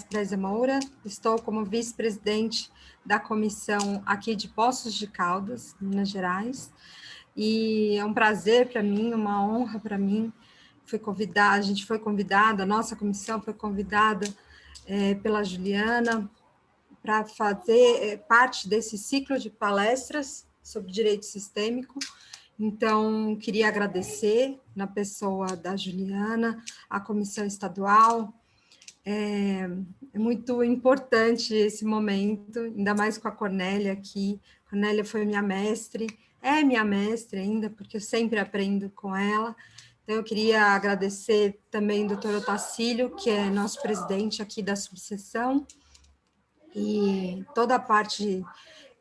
Andrésia Moura, estou como vice-presidente da comissão aqui de Poços de Caldas, Minas Gerais, e é um prazer para mim, uma honra para mim. A gente foi convidada, a nossa comissão foi convidada pela Juliana para fazer parte desse ciclo de palestras sobre direito sistêmico. Então, queria agradecer, na pessoa da Juliana, a comissão estadual. É muito importante esse momento, ainda mais com a Cornélia aqui. A Cornélia foi minha mestre, é minha mestre ainda, porque eu sempre aprendo com ela. Então, eu queria agradecer também o doutor Otacílio, que é nosso presidente aqui da subseção, e toda a parte de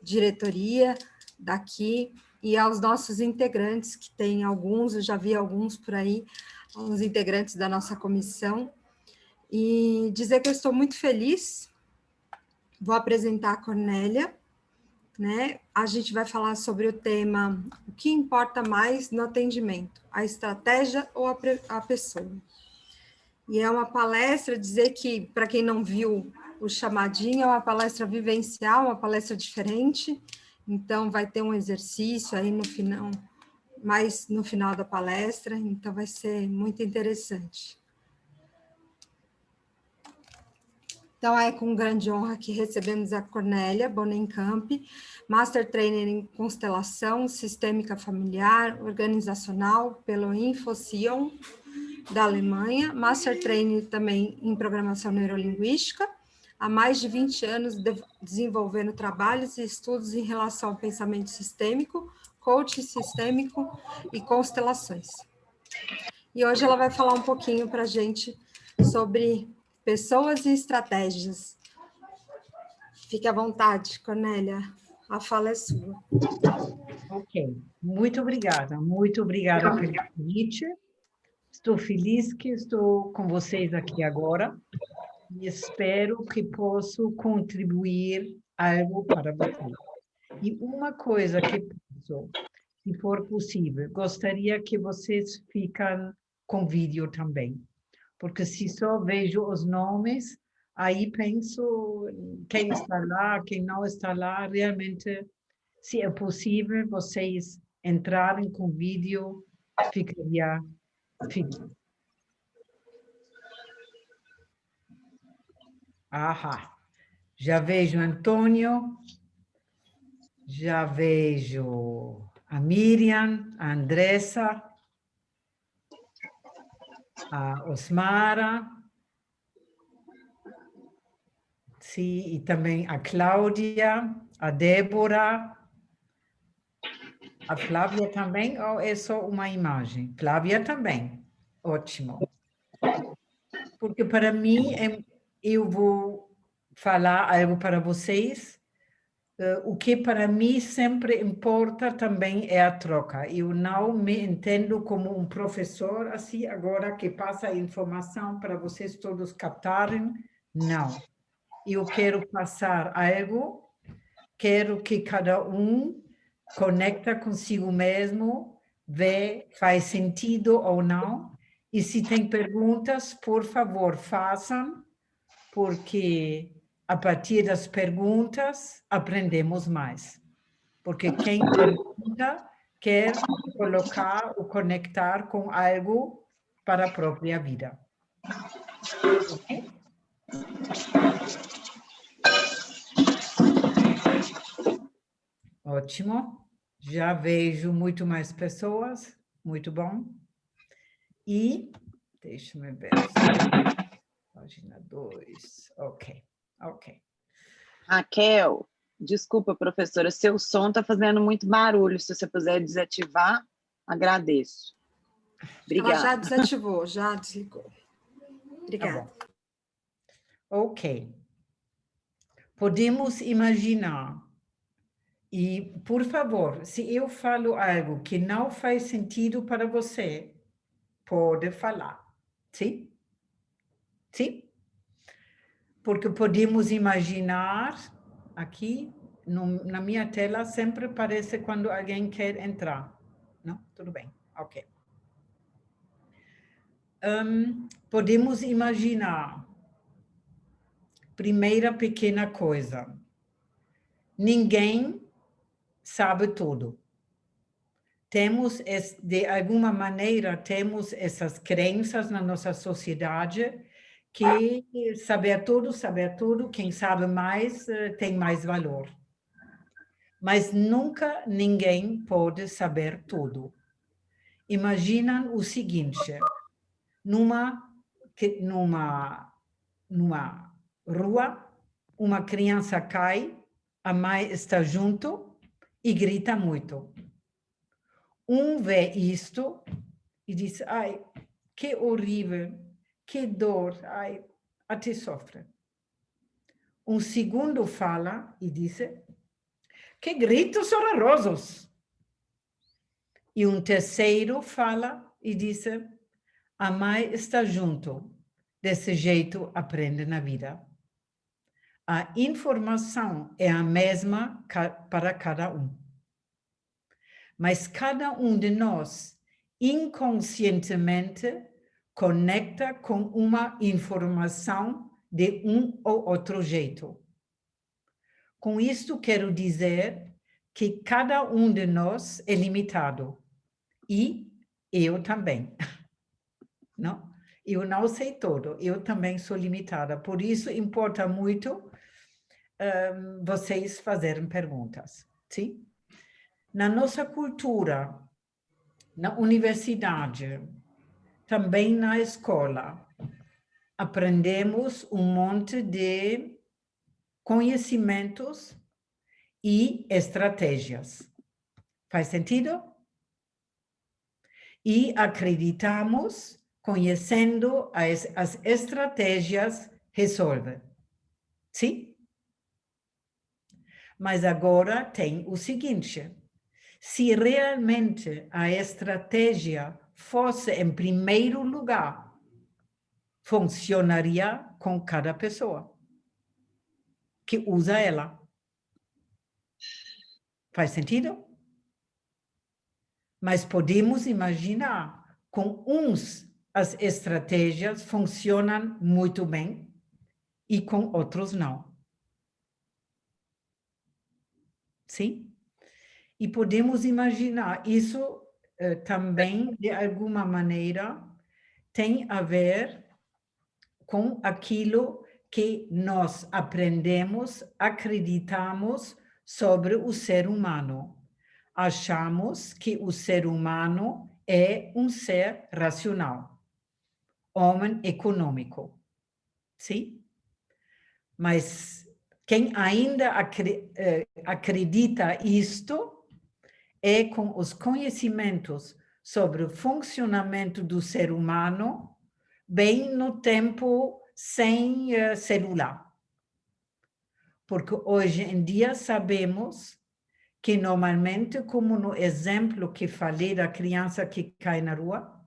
diretoria daqui, e aos nossos integrantes, que tem alguns, eu já vi alguns por aí, os integrantes da nossa comissão, e dizer que eu estou muito feliz. Vou apresentar a Cornélia, né? A gente vai falar sobre o tema o que importa mais no atendimento, a estratégia ou a pessoa. E é uma palestra, dizer que, para quem não viu o chamadinho, é uma palestra vivencial, uma palestra diferente, então vai ter um exercício aí no final, mais no final da palestra, então vai ser muito interessante. Então, é com grande honra que recebemos a Cornélia Bonenkamp, Master Trainer em Constelação Sistêmica Familiar Organizacional pelo InfoSion, da Alemanha, Master Trainer também em Programação Neurolinguística, há mais de 20 anos desenvolvendo trabalhos e estudos em relação ao pensamento sistêmico, coaching sistêmico e constelações. E hoje ela vai falar um pouquinho para a gente sobre pessoas e estratégias. Fique à vontade, Cornélia, a fala é sua. Ok, muito obrigada pelo convite. Estou feliz que estou com vocês aqui agora e espero que possa contribuir algo para vocês. E uma coisa que penso, se for possível, gostaria que vocês fiquem com vídeo também, porque se só vejo os nomes, aí penso quem está lá, quem não está lá, realmente, se é possível, vocês entrarem com vídeo, ficaria feliz. Ahá, já vejo Antônio, já vejo a Miriam, a Andressa, a Osmara, sim, e também a Cláudia, a Débora, a Flávia também, ou é só uma imagem? Flávia também, ótimo. Porque para mim, eu vou falar algo para vocês, o que para mim sempre importa também é a troca. Eu não me entendo como um professor, assim, agora que passa a informação para vocês todos captarem, não. Eu quero passar algo, quero que cada um conecta consigo mesmo, vê, faz sentido ou não, e se tem perguntas, por favor, façam, porque a partir das perguntas aprendemos mais. Porque quem pergunta quer colocar ou conectar com algo para a própria vida. Ok? Ótimo. Já vejo muito mais pessoas. Muito bom. E, deixa-me ver. Página 2. Ok. Ok. Raquel, desculpa, professora, seu som está fazendo muito barulho. Se você puder desativar, agradeço. Obrigada. Ela já desativou, já desligou. Obrigada. Tá bom. Ok. Podemos imaginar. E, por favor, se eu falo algo que não faz sentido para você, pode falar. Sim? Sim? Porque podemos imaginar, aqui, na minha tela, sempre parece quando alguém quer entrar. Não? Tudo bem. Ok. Podemos imaginar Primeira pequena coisa. Ninguém sabe tudo. De alguma maneira, temos essas crenças na nossa sociedade que saber tudo, quem sabe mais tem mais valor. Mas nunca ninguém pode saber tudo. Imagina o seguinte, numa rua, uma criança cai, a mãe está junto e grita muito. Vê isto e diz, ai, que horrível, que dor, ai, até sofre. Segundo fala e diz, que gritos horrorosos. E terceiro fala e diz, a mãe está junto, desse jeito aprende na vida. A informação é a mesma para cada um. Mas cada um de nós, inconscientemente, conecta com uma informação de ou outro jeito. Com isto, quero dizer que cada um de nós é limitado. E eu também. Não? Eu não sei tudo, eu também sou limitada. Por isso, importa muito vocês fazerem perguntas. Sim? Na nossa cultura, na universidade, também na escola, aprendemos monte de conhecimentos e estratégias. Faz sentido? E acreditamos, conhecendo as estratégias, resolve. Sim? Mas agora tem o seguinte, se realmente a estratégia fosse em primeiro lugar, funcionaria com cada pessoa que usa ela. Faz sentido? Mas podemos imaginar, com uns as estratégias funcionam muito bem e com outros não. Sim? E podemos imaginar, isso também, de alguma maneira, tem a ver com aquilo que nós aprendemos, acreditamos sobre o ser humano. Achamos que o ser humano é um ser racional, homem econômico. Sim? Mas quem ainda acredita isto é com os conhecimentos sobre o funcionamento do ser humano, bem no tempo sem celular. Porque hoje em dia sabemos que normalmente, como no exemplo que falei da criança que cai na rua,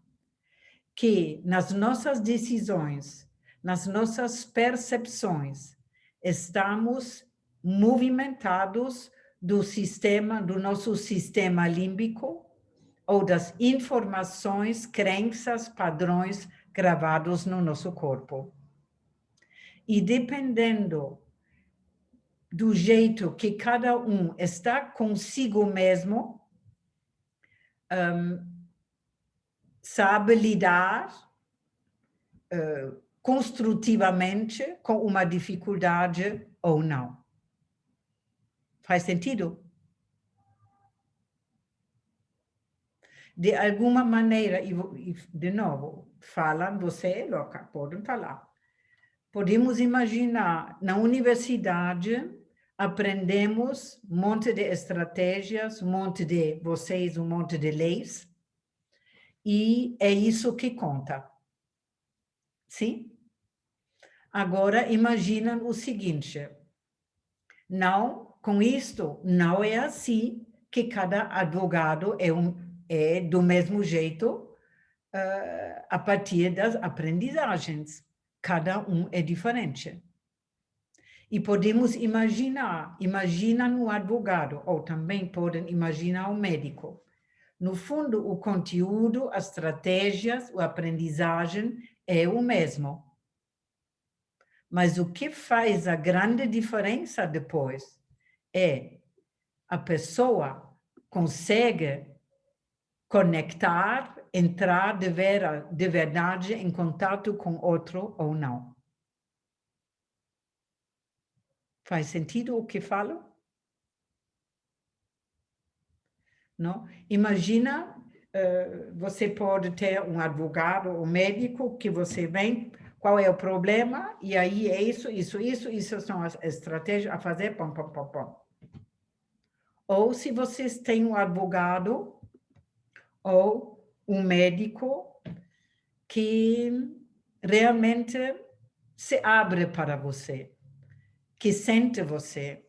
que nas nossas decisões, nas nossas percepções, estamos movimentados do nosso sistema límbico ou das informações, crenças, padrões gravados no nosso corpo. E dependendo do jeito que cada um está consigo mesmo, sabe lidar construtivamente com uma dificuldade ou não. Faz sentido? De alguma maneira, e de novo, falam, você é louca, podem falar. Podemos imaginar, na universidade, aprendemos um monte de estratégias, um monte de leis, e é isso que conta. Sim? Agora, imagina o seguinte, não, com isto, não é assim que cada advogado é do mesmo jeito a partir das aprendizagens. Cada um é diferente. E podemos imaginar um advogado, ou também podem imaginar um médico. No fundo, o conteúdo, as estratégias, a aprendizagem é o mesmo. Mas o que faz a grande diferença depois é a pessoa consegue conectar, entrar de verdade em contato com outro ou não. Faz sentido o que falo? Não? Imagina, você pode ter um advogado ou médico que você vem, qual é o problema, e aí é isso são as estratégias a fazer, pom, pom, pom, pom. Ou se vocês têm um advogado ou um médico que realmente se abre para você, que sente você,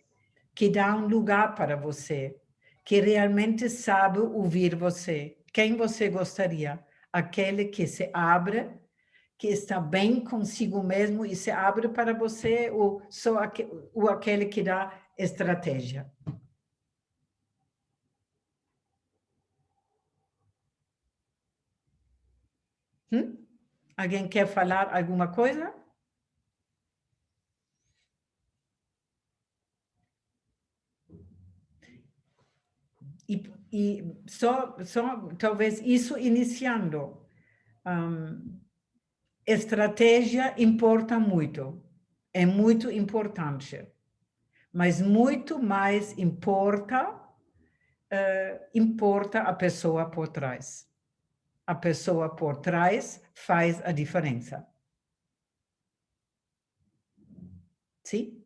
que dá um lugar para você, que realmente sabe ouvir você. Quem você gostaria? Aquele que se abre, que está bem consigo mesmo e se abre para você, ou só aquele que dá estratégia? Alguém quer falar alguma coisa? E só talvez isso iniciando. Estratégia importa muito, é muito importante, mas muito mais importa a pessoa por trás. A pessoa por trás faz a diferença. Sim?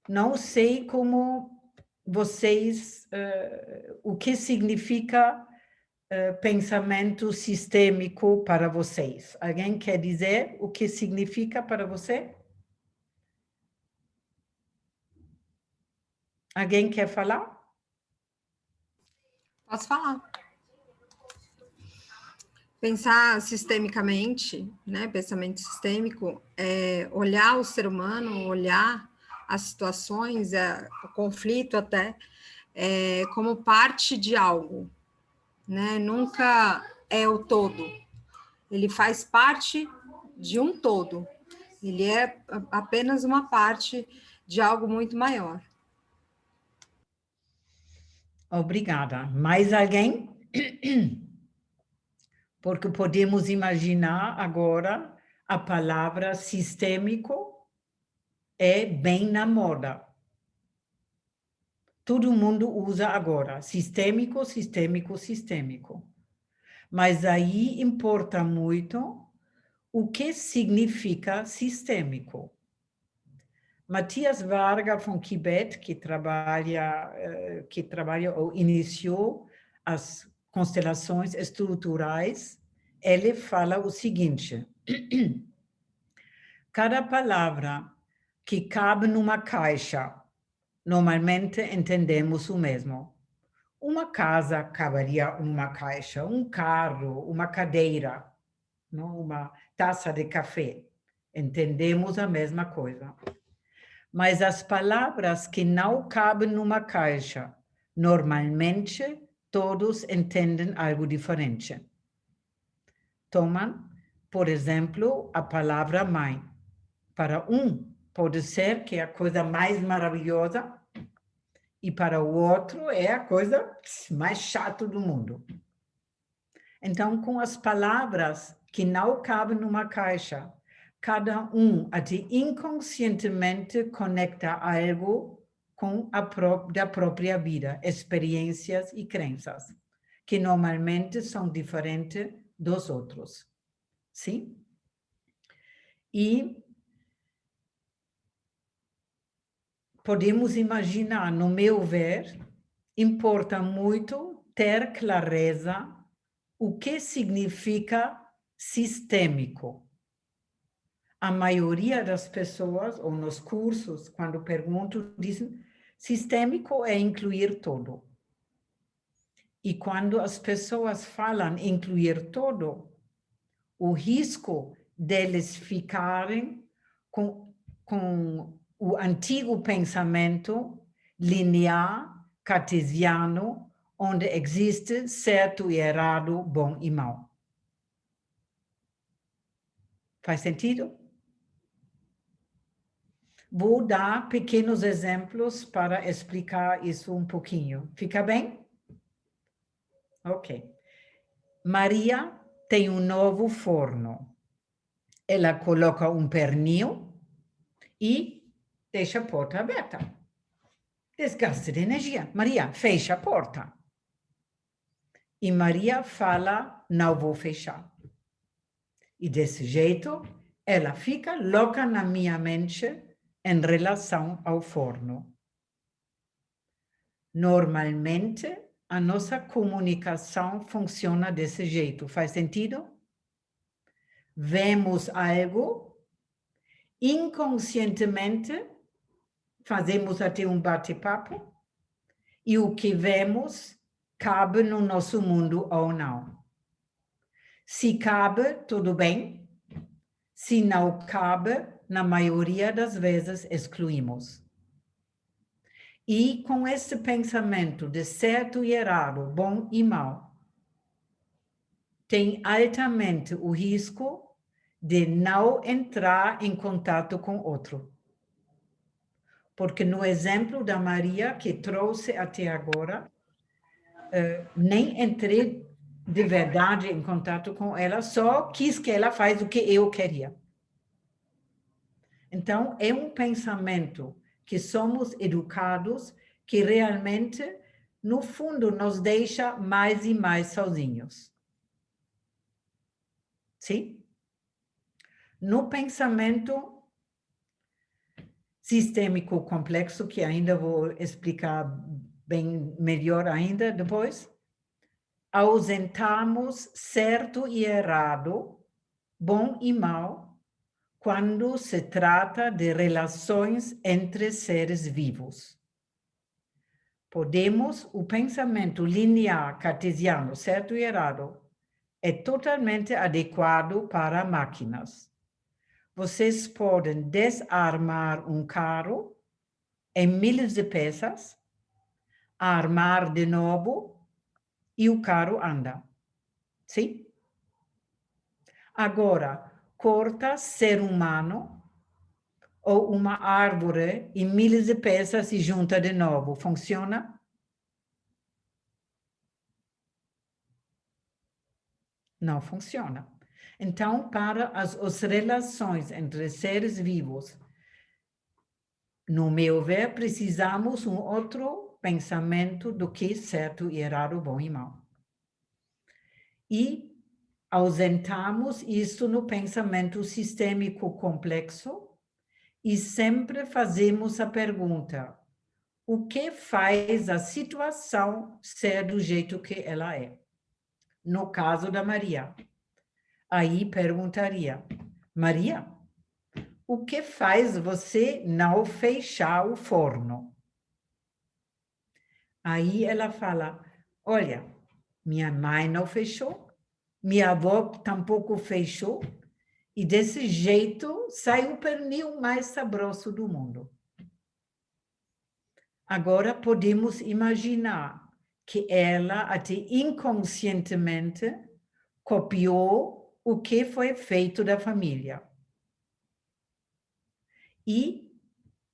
Não sei como vocês, o que significa pensamento sistêmico para vocês. Alguém quer dizer o que significa para você? Alguém quer falar? Posso falar. Pensar sistemicamente, né? Pensamento sistêmico é olhar o ser humano, olhar as situações, o conflito até, como parte de algo, né? Nunca é o todo. Ele faz parte de um todo. Ele é apenas uma parte de algo muito maior. Obrigada. Mais alguém? Porque podemos imaginar agora a palavra sistêmico é bem na moda. Todo mundo usa agora sistêmico, sistêmico, sistêmico. Mas aí importa muito o que significa sistêmico. Matias Varga von Kibet, que trabalha ou iniciou as constelações estruturais, ele fala o seguinte: cada palavra que cabe numa caixa, normalmente entendemos o mesmo. Uma casa caberia numa caixa, um carro, uma cadeira, não? Uma taça de café. Entendemos a mesma coisa. Mas as palavras que não cabem numa caixa, normalmente todos entendem algo diferente. Tomam, por exemplo, a palavra mãe. Para pode ser que é a coisa mais maravilhosa, e para o outro é a coisa mais chata do mundo. Então, com as palavras que não cabem numa caixa, cada até inconscientemente conecta algo com da própria vida, experiências e crenças, que normalmente são diferentes dos outros. Sim? E podemos imaginar, no meu ver, importa muito ter clareza o que significa sistêmico. A maioria das pessoas, ou nos cursos, quando pergunto, dizem, sistêmico é incluir todo. E quando as pessoas falam incluir todo, o risco deles ficarem com o antigo pensamento linear, cartesiano, onde existe certo e errado, bom e mau. Faz sentido? Vou dar pequenos exemplos para explicar isso um pouquinho. Fica bem? Ok. Maria tem um novo forno. Ela coloca um pernil e deixa a porta aberta. Desgaste de energia. Maria, fecha a porta. E Maria fala, não vou fechar. E desse jeito, ela fica louca na minha mente em relação ao forno. Normalmente, a nossa comunicação funciona desse jeito. Faz sentido? Vemos algo, inconscientemente, fazemos até um bate-papo, e o que vemos cabe no nosso mundo ou não. Se cabe, tudo bem. Se não cabe, na maioria das vezes, excluímos. E com esse pensamento de certo e errado, bom e mal, tem altamente o risco de não entrar em contato com outro. Porque no exemplo da Maria que trouxe até agora, nem entrei de verdade em contato com ela, só quis que ela faz o que eu queria. Então, é um pensamento que somos educados, que realmente, no fundo, nos deixa mais e mais sozinhos. Sim? No pensamento sistêmico complexo, que ainda vou explicar bem melhor ainda depois, ausentamos certo e errado, bom e mal, quando se trata de relações entre seres vivos. O pensamento linear cartesiano, certo e errado, é totalmente adequado para máquinas. Vocês podem desarmar um carro em milhares de peças, armar de novo e o carro anda. Sim? Agora, corta ser humano ou uma árvore em milhares de peças e junta de novo. Funciona? Não funciona. Então, para as relações entre seres vivos, no meu ver, precisamos um outro pensamento do que certo e errado, bom e mal. E ausentamos isso no pensamento sistêmico complexo e sempre fazemos a pergunta: o que faz a situação ser do jeito que ela é? No caso da Maria. Aí perguntaria: Maria, o que faz você não fechar o forno? Aí ela fala: olha, minha mãe não fechou, minha avó tampouco fechou, e desse jeito sai o pernil mais saboroso do mundo. Agora podemos imaginar que ela, até inconscientemente, copiou o que foi feito da família. E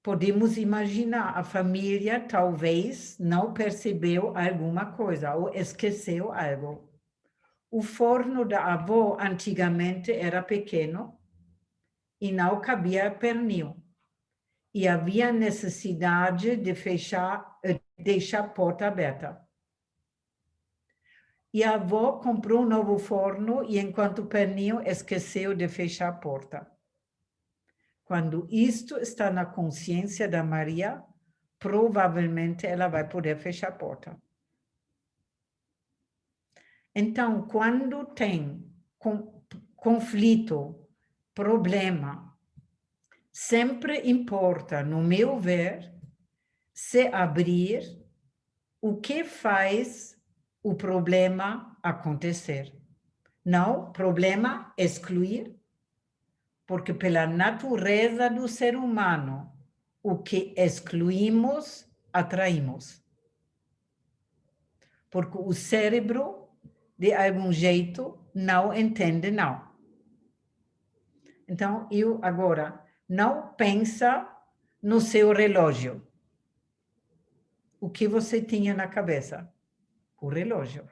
podemos imaginar, a família talvez não percebeu alguma coisa ou esqueceu algo. O forno da avó antigamente era pequeno e não cabia pernil. E havia necessidade de deixar a porta aberta. E a avó comprou um novo forno e, enquanto o pernil, esqueceu de fechar a porta. Quando isto está na consciência da Maria, provavelmente ela vai poder fechar a porta. Então, quando tem conflito, problema, sempre importa, no meu ver, se abrir o que faz o problema acontecer. Não, problema excluir, porque pela natureza do ser humano, o que excluímos, atraímos. Porque o cérebro, de algum jeito, não entende não. Então, eu agora não pensa no seu relógio? O que você tinha na cabeça? O relógio.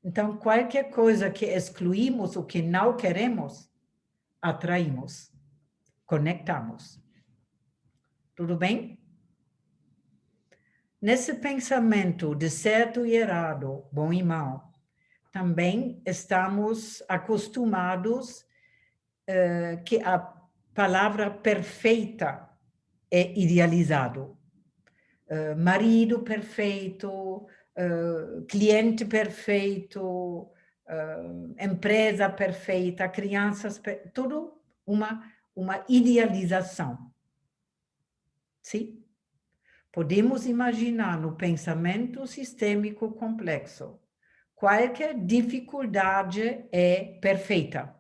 Então, qualquer coisa que excluímos, o que não queremos, atraímos, conectamos. Tudo bem? Nesse pensamento de certo e errado, bom e mal, também estamos acostumados que a palavra perfeita é idealizado. Marido perfeito, cliente perfeito, empresa perfeita, crianças, tudo uma idealização. Sim? Podemos imaginar no pensamento sistêmico complexo, qualquer dificuldade é perfeita.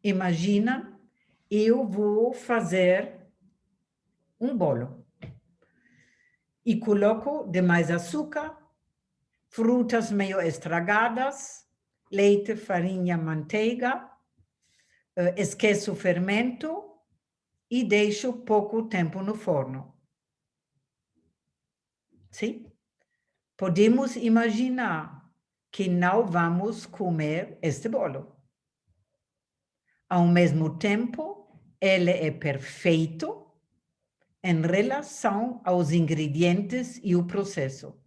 Imagina, eu vou fazer um bolo e coloco demais açúcar, frutas meio estragadas, leite, farinha, manteiga, esqueço o fermento e deixo pouco tempo no forno. Sim? Podemos imaginar que não vamos comer este bolo. Ao mesmo tempo, ele é perfeito em relação aos ingredientes e o processo.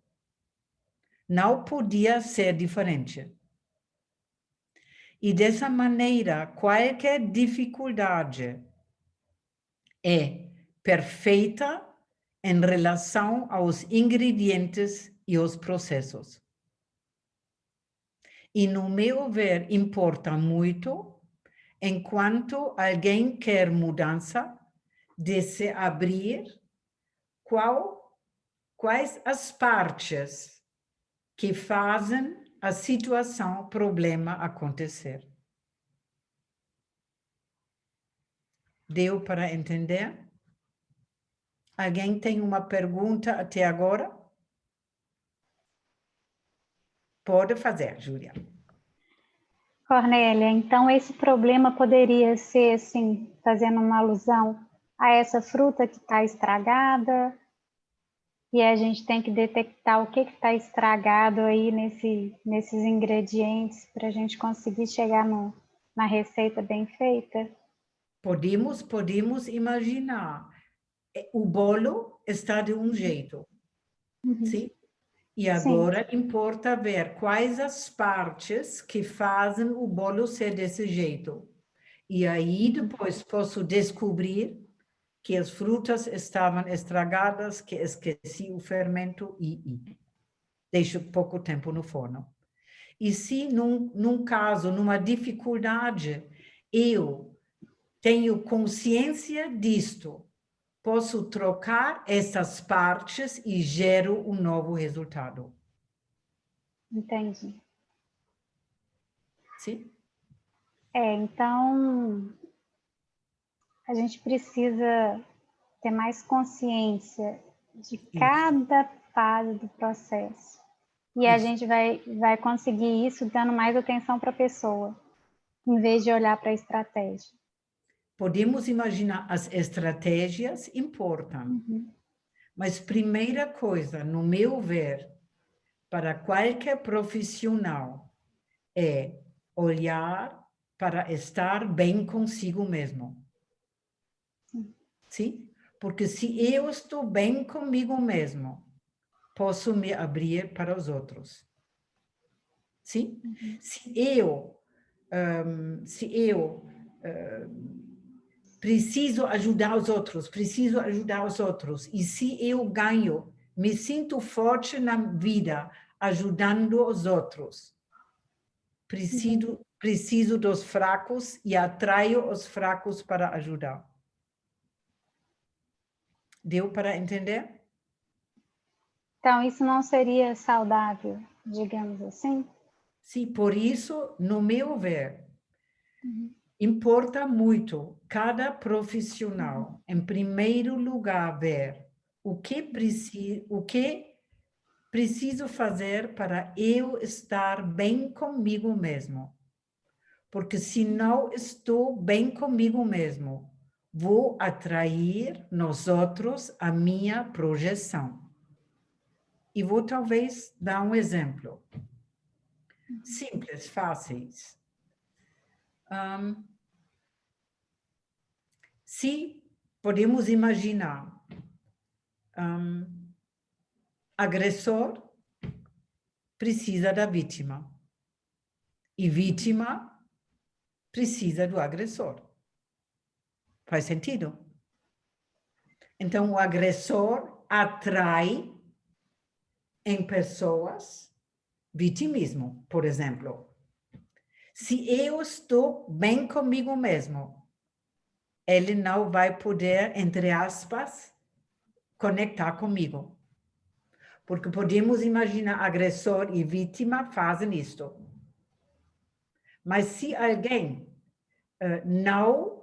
Não podia ser diferente. E dessa maneira, qualquer dificuldade é perfeita em relação aos ingredientes e aos processos. E, no meu ver, importa muito, enquanto alguém quer mudança, de se abrir quais as partes que fazem a situação, problema acontecer. Deu para entender? Alguém tem uma pergunta até agora? Pode fazer, Júlia. Cornélia, então esse problema poderia ser, assim, fazendo uma alusão a essa fruta que está estragada, e a gente tem que detectar o que está estragado aí nesses ingredientes para a gente conseguir chegar na receita bem feita? Podemos imaginar. O bolo está de um jeito, sim? E agora sim, importa ver quais as partes que fazem o bolo ser desse jeito. E aí depois posso descobrir que as frutas estavam estragadas, que esqueci o fermento e deixo pouco tempo no forno. E se num caso, numa dificuldade, eu tenho consciência disto, posso trocar essas partes e gero um novo resultado. Entendi. Sim? Então, a gente precisa ter mais consciência de cada fase do processo. E a gente vai conseguir isso dando mais atenção para a pessoa, em vez de olhar para a estratégia. Podemos imaginar, as estratégias importam. Mas primeira coisa, no meu ver, para qualquer profissional, é olhar para estar bem consigo mesmo. Sim? Porque se eu estou bem comigo mesmo, posso me abrir para os outros. Sim? Se eu preciso ajudar os outros, e se eu ganho, me sinto forte na vida, ajudando os outros, preciso dos fracos e atraio os fracos para ajudar. Deu para entender? Então, isso não seria saudável, digamos assim? Sim, por isso, no meu ver, importa muito cada profissional, em primeiro lugar, ver o que preciso fazer para eu estar bem comigo mesmo. Porque se não estou bem comigo mesmo, vou atrair nos outros a minha projeção. E vou talvez dar um exemplo. Simples, fáceis. Se podemos imaginar agressor precisa da vítima e vítima precisa do agressor. Faz sentido? Então, o agressor atrai em pessoas vitimismo, por exemplo. Se eu estou bem comigo mesmo, ele não vai poder, entre aspas, conectar comigo. Porque podemos imaginar agressor e vítima fazem isto. Mas se alguém não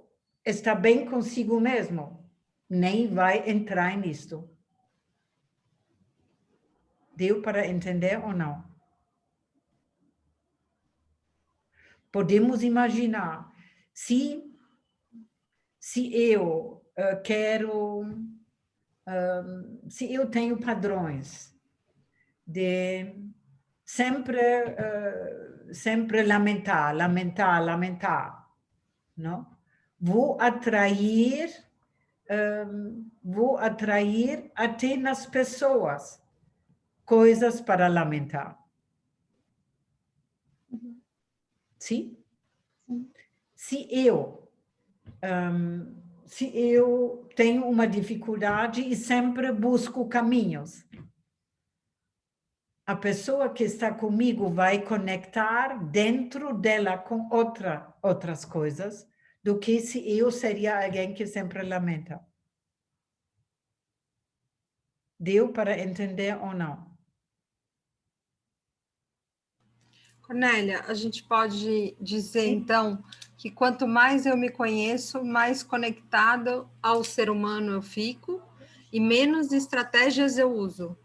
está bem consigo mesmo, nem vai entrar nisto. Deu para entender ou não? Podemos imaginar, se eu quero, se eu tenho padrões de sempre lamentar, não? Vou atrair até nas pessoas coisas para lamentar. Sim? Se eu tenho uma dificuldade e sempre busco caminhos, a pessoa que está comigo vai conectar dentro dela com outras coisas do que se eu seria alguém que sempre lamenta. Deu para entender ou não? Cornélia, a gente pode dizer, então, que quanto mais eu me conheço, mais conectado ao ser humano eu fico e menos estratégias eu uso.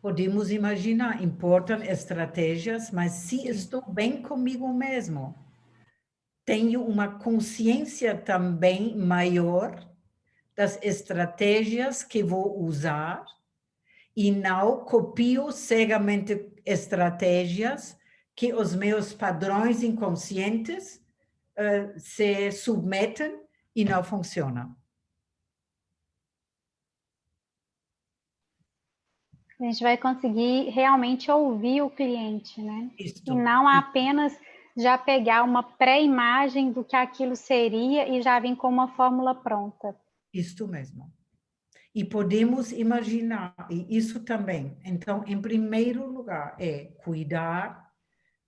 Podemos imaginar, importam estratégias, mas se estou bem comigo mesmo, tenho uma consciência também maior das estratégias que vou usar e não copio cegamente estratégias que os meus padrões inconscientes se submetem e não funcionam. A gente vai conseguir realmente ouvir o cliente, né? Isto. E não apenas já pegar uma pré-imagem do que aquilo seria e já vir com uma fórmula pronta. Isto mesmo. E podemos imaginar, e isso também. Então, em primeiro lugar, é cuidar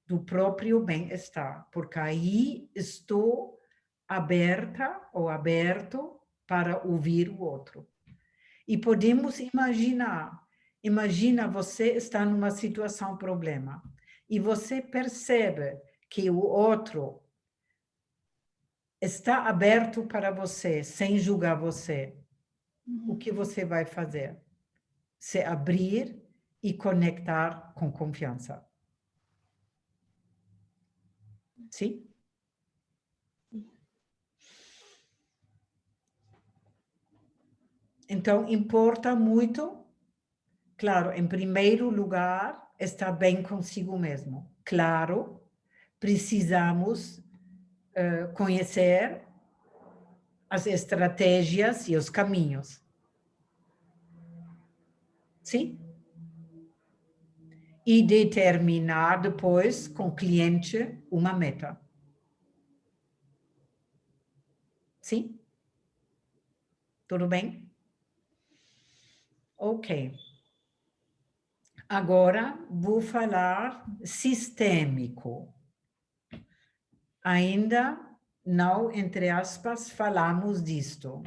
do próprio bem-estar, porque aí estou aberta ou aberto para ouvir o outro. E podemos imaginar, imagina você está numa situação problema e você percebe que o outro está aberto para você, sem julgar você. O que você vai fazer? Se abrir e conectar com confiança. Sim? Então, importa muito, claro, em primeiro lugar, estar bem consigo mesmo. Claro, precisamos conhecer as estratégias e os caminhos. Sim? E determinar depois com o cliente uma meta. Sim? Tudo bem? Ok. Agora vou falar sistêmico. Ainda não, entre aspas, falamos disto.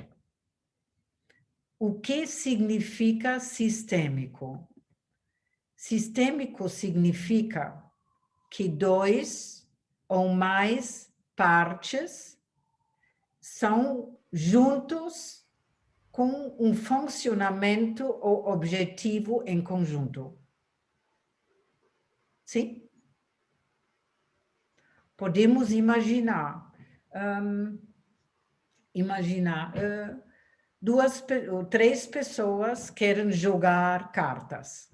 O que significa sistêmico? Sistêmico significa que dois ou mais partes são juntos com um funcionamento ou objetivo em conjunto. Sim? Podemos imaginar Imagina, três pessoas querem jogar cartas.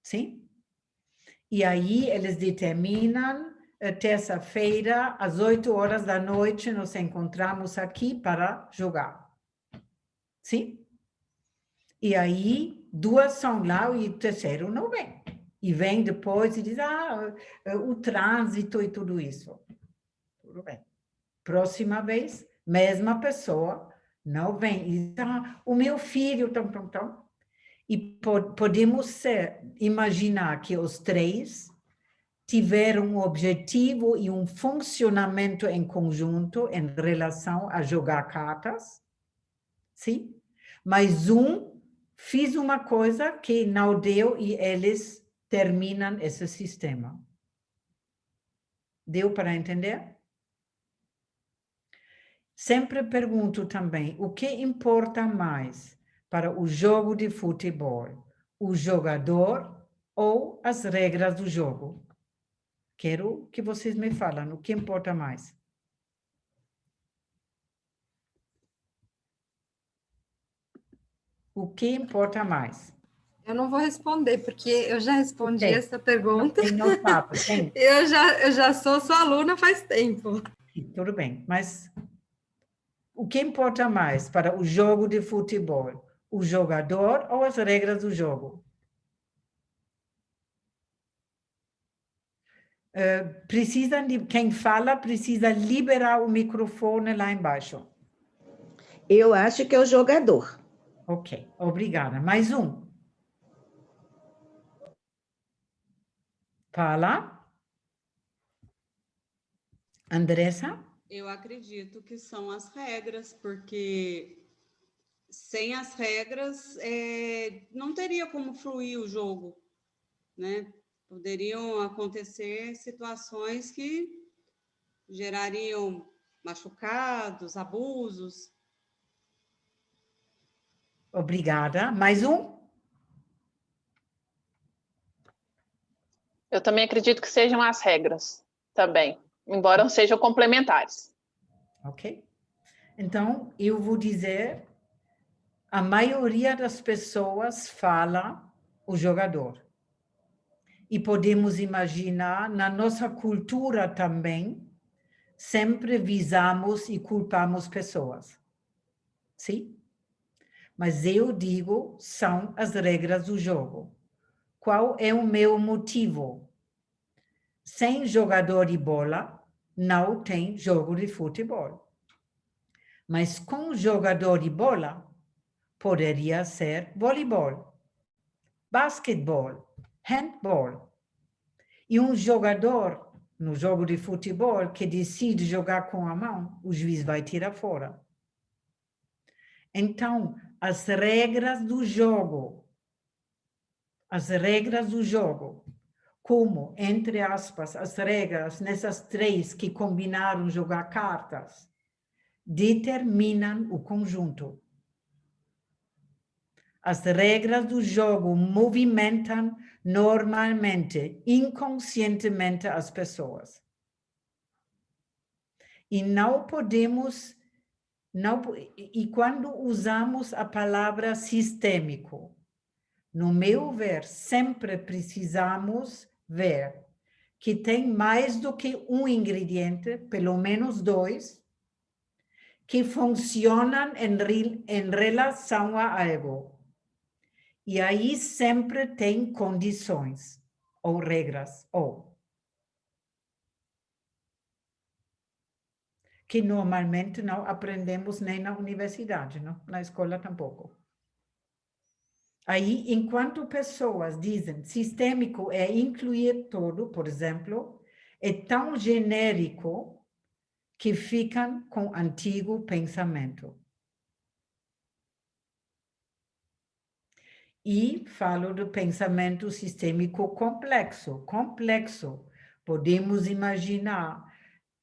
Sim? E aí eles determinam, terça-feira, às 8 horas da noite, nos encontramos aqui para jogar. Sim? E aí, duas são lá e o terceiro não vem. E vem depois e diz, o trânsito e tudo isso. Tudo bem. Próxima vez, mesma pessoa, não vem. E diz, o meu filho, tão. E podemos imaginar que os três tiveram um objetivo e um funcionamento em conjunto em relação a jogar cartas. Sim? Mas fiz uma coisa que não deu e eles terminam esse sistema. Deu para entender? Sempre pergunto também, o que importa mais para o jogo de futebol? O jogador ou as regras do jogo? Quero que vocês me falem o que importa mais. O que importa mais? Eu não vou responder, porque eu já respondi essa pergunta. Não sabe, tem. Eu já sou sua aluna faz tempo. Tudo bem, mas o que importa mais para o jogo de futebol? O jogador ou as regras do jogo? Quem fala precisa liberar o microfone lá embaixo. Eu acho que é o jogador. Ok, obrigada. Mais um. Fala. Andressa? Eu acredito que são as regras, porque sem as regras não teria como fluir o jogo, né? Poderiam acontecer situações que gerariam machucados, abusos. Obrigada. Mais um? Eu também acredito que sejam as regras, também, embora não sejam complementares. Ok. Então, eu vou dizer, a maioria das pessoas fala o jogador. E podemos imaginar, na nossa cultura também, sempre visamos e culpamos pessoas. Sim? Mas eu digo, são as regras do jogo. Qual é o meu motivo? Sem jogador de bola, não tem jogo de futebol. Mas com jogador de bola, poderia ser voleibol, basquetebol, handball. E um jogador, no jogo de futebol, que decide jogar com a mão, o juiz vai tirar fora. Então, as regras do jogo, como, entre aspas, as regras nessas três que combinaram jogar cartas, determinam o conjunto. As regras do jogo movimentam normalmente, inconscientemente as pessoas. E não podemos, e quando usamos a palavra sistêmico, no meu ver, sempre precisamos ver que tem mais do que um ingrediente, pelo menos dois, que funcionam em relação a algo. E aí sempre tem condições, ou regras, que normalmente não aprendemos nem na universidade, não? Na escola tampouco. Aí, enquanto pessoas dizem sistêmico é incluir todo, por exemplo, é tão genérico que ficam com antigo pensamento. E falo do pensamento sistêmico complexo. Complexo, podemos imaginar,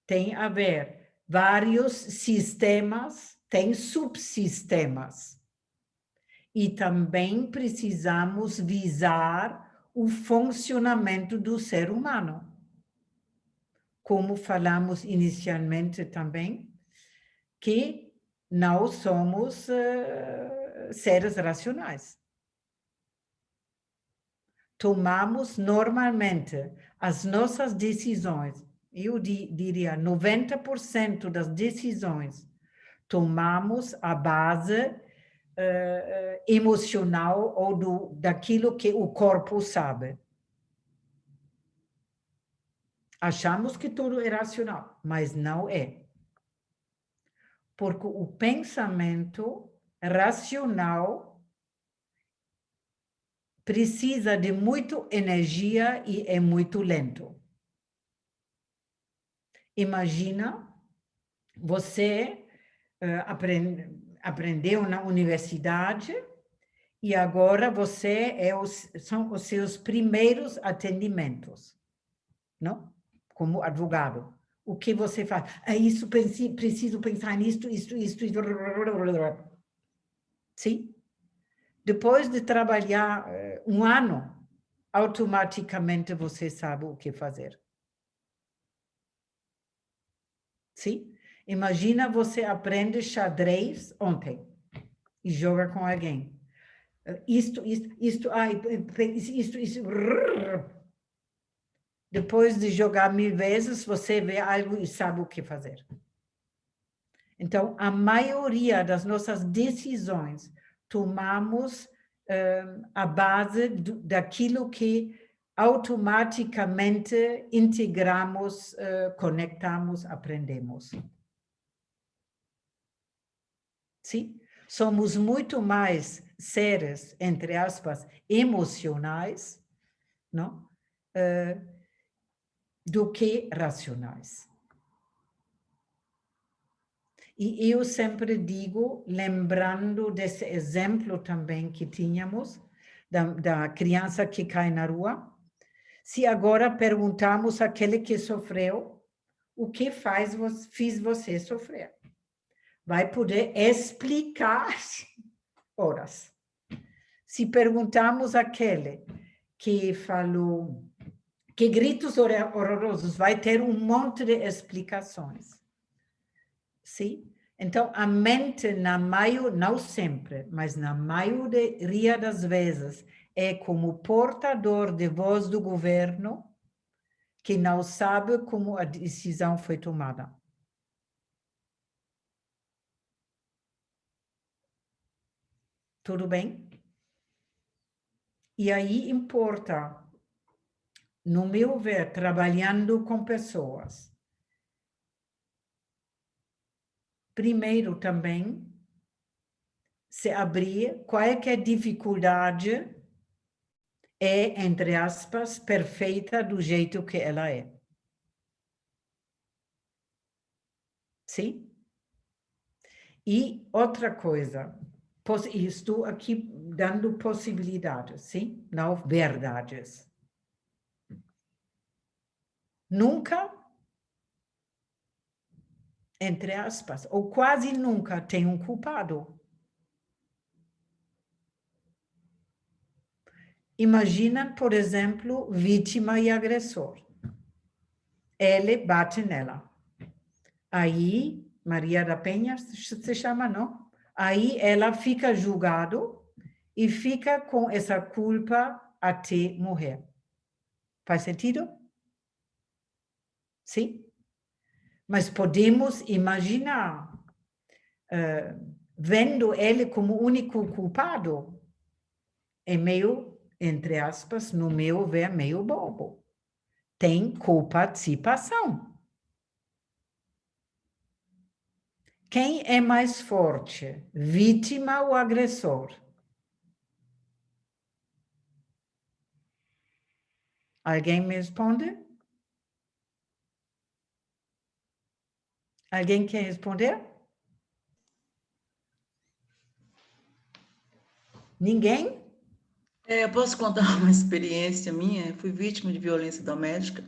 tem a ver vários sistemas, tem subsistemas. E também precisamos visar o funcionamento do ser humano. Como falamos inicialmente também, que não somos seres racionais. Tomamos normalmente as nossas decisões, eu diria 90% das decisões, tomamos a base emocional ou daquilo que o corpo sabe. Achamos que tudo é racional, mas não é. Porque o pensamento racional precisa de muita energia e é muito lento. Imagina, você aprendeu na universidade e agora são os seus primeiros atendimentos, não? Como advogado. O que você faz? Isso, preciso pensar nisto, isto. Sim? Depois de trabalhar um ano, automaticamente você sabe o que fazer. Sim? Imagina você aprende xadrez ontem e joga com alguém. Isto. Depois de jogar 1000 vezes, você vê algo e sabe o que fazer. Então, a maioria das nossas decisões tomamos a base daquilo que automaticamente integramos, conectamos, aprendemos. Sim? Somos muito mais seres, entre aspas, emocionais, não? Do que racionais. E eu sempre digo, lembrando desse exemplo também que tínhamos, da criança que cai na rua, se agora perguntamos àquele que sofreu, o que fez você sofrer? Vai poder explicar horas. Se perguntamos àquele que falou, que gritos horrorosos, vai ter um monte de explicações. Sim? Então, a mente, não sempre, mas na maioria das vezes, é como portador de voz do governo que não sabe como a decisão foi tomada. Tudo bem? E aí importa, no meu ver, trabalhando com pessoas, primeiro também, se abrir qualquer dificuldade é, entre aspas, perfeita do jeito que ela é. Sim? E outra coisa, estou aqui dando possibilidades, sim? Não verdades. Nunca, entre aspas, ou quase nunca tem um culpado. Imagina, por exemplo, vítima e agressor. Ele bate nela. Aí, Maria da Penha se chama, não? Aí ela fica julgado e fica com essa culpa até morrer. Faz sentido? Sim? Mas podemos imaginar, vendo ele como único culpado, é meio, entre aspas, no meu ver, meio bobo. Tem coparticipação. Quem é mais forte, vítima ou agressor? Alguém me responde? Alguém quer responder? Ninguém? Eu posso contar uma experiência minha? Eu fui vítima de violência doméstica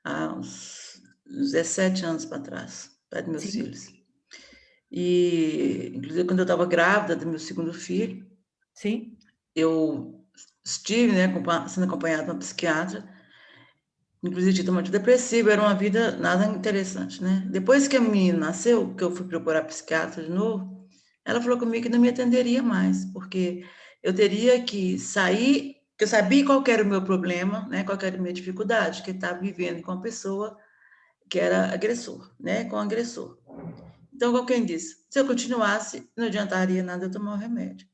há uns 17 anos para trás, pai dos meus filhos. E, inclusive, quando eu estava grávida do meu segundo filho, sim, eu estive, né, sendo acompanhada de uma psiquiatra. inclusive tinha tomado antidepressivo, era uma vida nada interessante, né? Depois que a menina nasceu, que eu fui procurar psiquiatra de novo, ela falou comigo que não me atenderia mais, porque eu teria que sair, que eu sabia qual que era o meu problema, né? Qual que era a minha dificuldade, que eu estava vivendo com uma pessoa que era agressor, né? Com agressor. Então, como quem disse, se eu continuasse, não adiantaria nada eu tomar o remédio.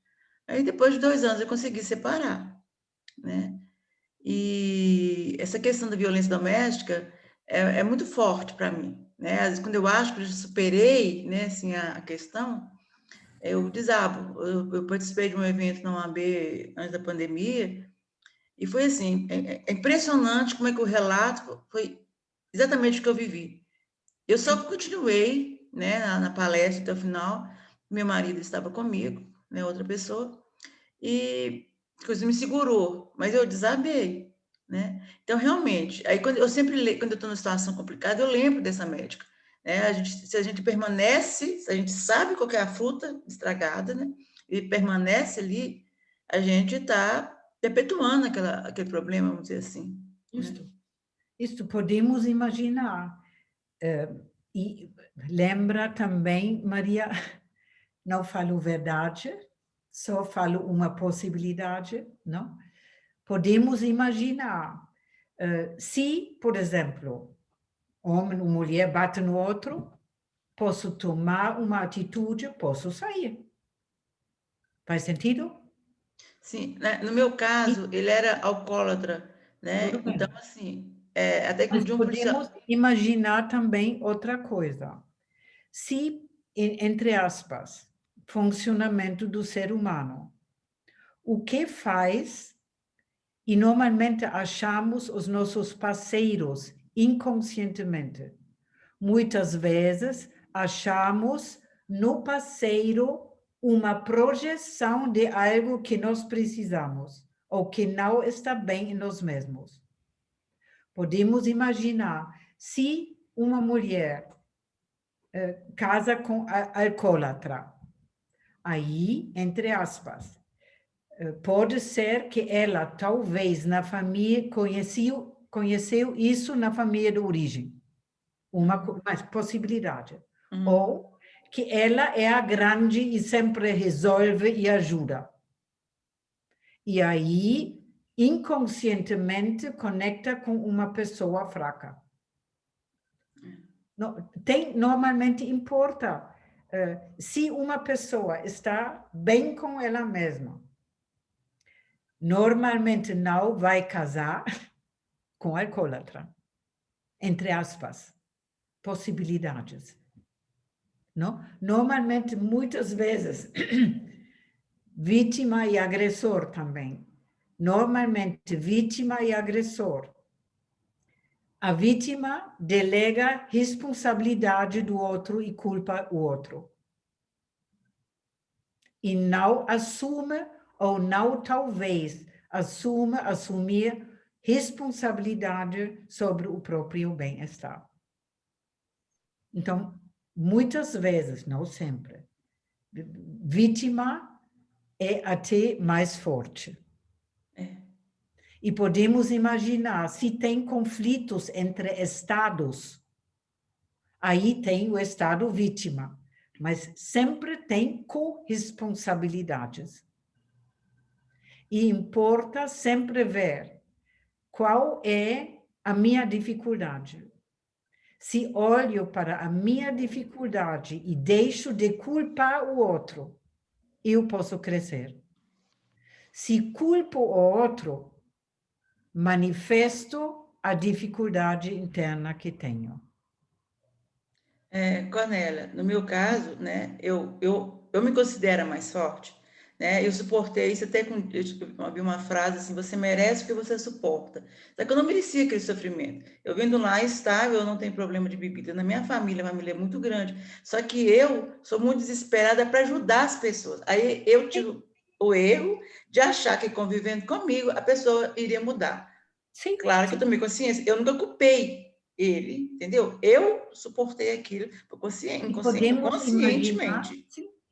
Aí, depois de 2 anos, eu consegui separar, né? E essa questão da violência doméstica é muito forte para mim, né? Às vezes, quando eu acho que eu já superei, né, assim, a questão, eu desabo. Eu participei de um evento na UAB antes da pandemia, e foi assim, é impressionante como é que o relato foi exatamente o que eu vivi. Eu só continuei, né, na palestra até o final, meu marido estava comigo, né, outra pessoa, e a coisa me segurou, mas eu desabei, né? Então, realmente, aí quando eu estou numa situação complicada, eu lembro dessa médica, né? Se a gente permanece, se a gente sabe qual que é a fruta estragada, né? E permanece ali, a gente está perpetuando aquele problema, vamos dizer assim. Isto, isto podemos imaginar. E lembra também, Maria, não falo verdade, só falo uma possibilidade, não? Podemos imaginar, se, por exemplo, homem ou mulher bate no outro, posso tomar uma atitude, posso sair. Faz sentido? Sim, né? No meu caso, ele era alcoólatra, né? Tudo bem. Então, assim, até que um Mas dia um policial... podemos imaginar também outra coisa. Se, entre aspas, funcionamento do ser humano, o que faz, e normalmente achamos os nossos parceiros inconscientemente. Muitas vezes achamos no parceiro uma projeção de algo que nós precisamos ou que não está bem em nós mesmos. Podemos imaginar, se uma mulher casa com alcoólatra, aí, entre aspas, pode ser que ela, talvez, na família, conheceu isso na família de origem. Uma possibilidade. Ou que ela é a grande e sempre resolve e ajuda. E aí, inconscientemente, conecta com uma pessoa fraca. Normalmente importa. Se uma pessoa está bem com ela mesma, normalmente não vai casar com alcoólatra. Entre aspas, possibilidades. Não? Normalmente, muitas vezes, vítima e agressor também. Normalmente, vítima e agressor. A vítima delega responsabilidade do outro e culpa o outro. E não assume, ou não talvez, assumir responsabilidade sobre o próprio bem-estar. Então, muitas vezes, não sempre, vítima é até mais forte. E podemos imaginar, se tem conflitos entre estados, aí tem o estado vítima, mas sempre tem corresponsabilidades. E importa sempre ver qual é a minha dificuldade. Se olho para a minha dificuldade e deixo de culpar o outro, eu posso crescer. Se culpo o outro, manifesto a dificuldade interna que tenho. Cornélia, no meu caso, né, eu me considero mais forte, né? Eu suportei isso até com... Eu vi uma frase assim, você merece o que você suporta. Só que eu não merecia aquele sofrimento. Eu vendo lá estável, eu não tenho problema de bebida. Na minha família, a família é muito grande. Só que eu sou muito desesperada para ajudar as pessoas. Aí eu tive o erro de achar que convivendo comigo, a pessoa iria mudar. Sim. Claro que eu tomei consciência. Eu nunca culpei ele, entendeu? Eu suportei aquilo conscientemente.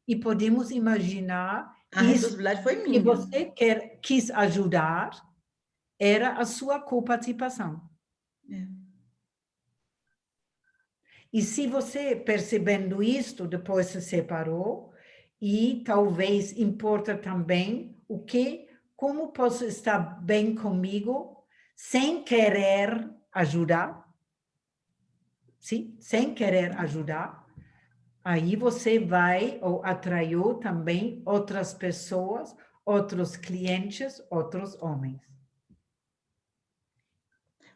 E podemos imaginar a responsabilidade foi minha. Que você quis ajudar, era a sua coparticipação. É. E se você, percebendo isto, depois se separou, e talvez importa também como posso estar bem comigo sem querer ajudar, sim? Sem querer ajudar, aí você vai ou atraiu também outras pessoas, outros clientes, outros homens.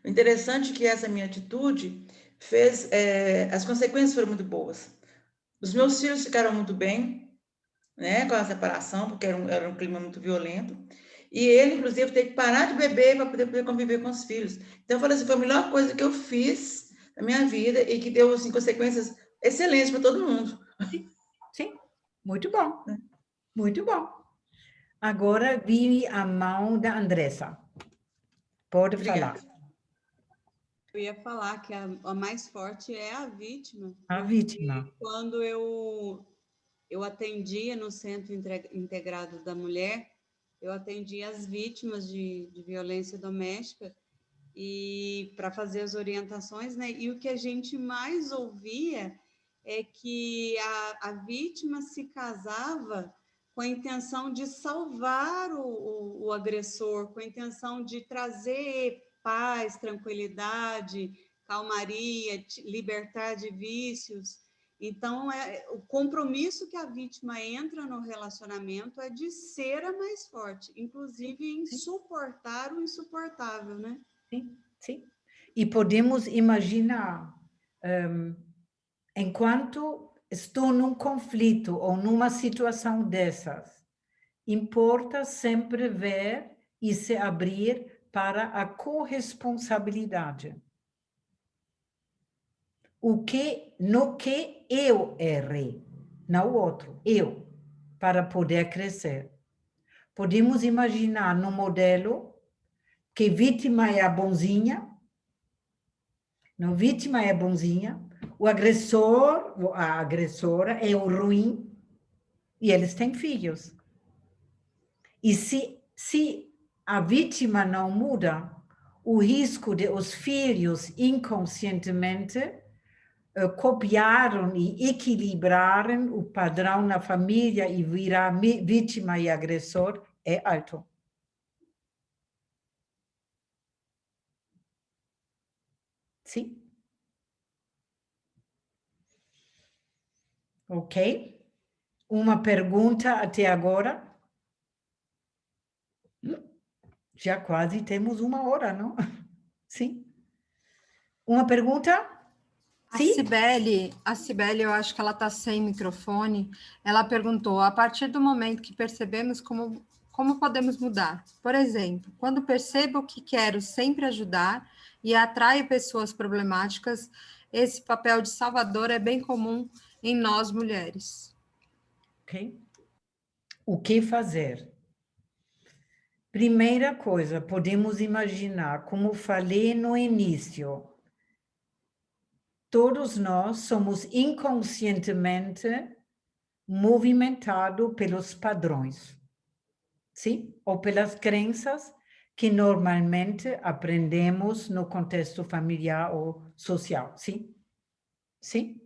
O interessante é que essa minha atitude fez, as consequências foram muito boas. Os meus filhos ficaram muito bem, né, com a separação, porque era um clima muito violento. E ele, inclusive, teve que parar de beber para poder conviver com os filhos. Então, eu falei assim, foi a melhor coisa que eu fiz na minha vida e que deu assim, consequências excelentes para todo mundo. Sim, muito bom. Muito bom. Agora vi a mão da Andressa. Pode Obrigada. falar. Eu ia falar que a mais forte é a vítima. A vítima. Quando eu atendia no Centro Integrado da Mulher, eu atendia as vítimas de violência doméstica e para fazer as orientações, né? E o que a gente mais ouvia é que a vítima se casava com a intenção de salvar o agressor, com a intenção de trazer paz, tranquilidade, calmaria, libertar de vícios. Então, o compromisso que a vítima entra no relacionamento é de ser a mais forte, inclusive em suportar o insuportável, né? Sim, sim. E podemos imaginar, enquanto estou num conflito ou numa situação dessas, importa sempre ver e se abrir para a corresponsabilidade. No que eu errei, não o outro, eu, para poder crescer. Podemos imaginar no modelo que vítima é a bonzinha, não, vítima é a bonzinha, o agressor, a agressora é o ruim, e eles têm filhos. E se a vítima não muda, o risco de os filhos inconscientemente copiaram e equilibraram o padrão na família e virar vítima e agressor é alto. Sim? Ok? Uma pergunta até agora? Já quase temos 1 hora, não? Sim? Uma pergunta? Sim? A Cibele, eu acho que ela está sem microfone. Ela perguntou: a partir do momento que percebemos como podemos mudar? Por exemplo, quando percebo que quero sempre ajudar e atraio pessoas problemáticas, esse papel de salvador é bem comum em nós mulheres. Ok. O que fazer? Primeira coisa, podemos imaginar, como falei no início, todos nós somos inconscientemente movimentados pelos padrões, sim? Ou pelas crenças que normalmente aprendemos no contexto familiar ou social, sim? Sim?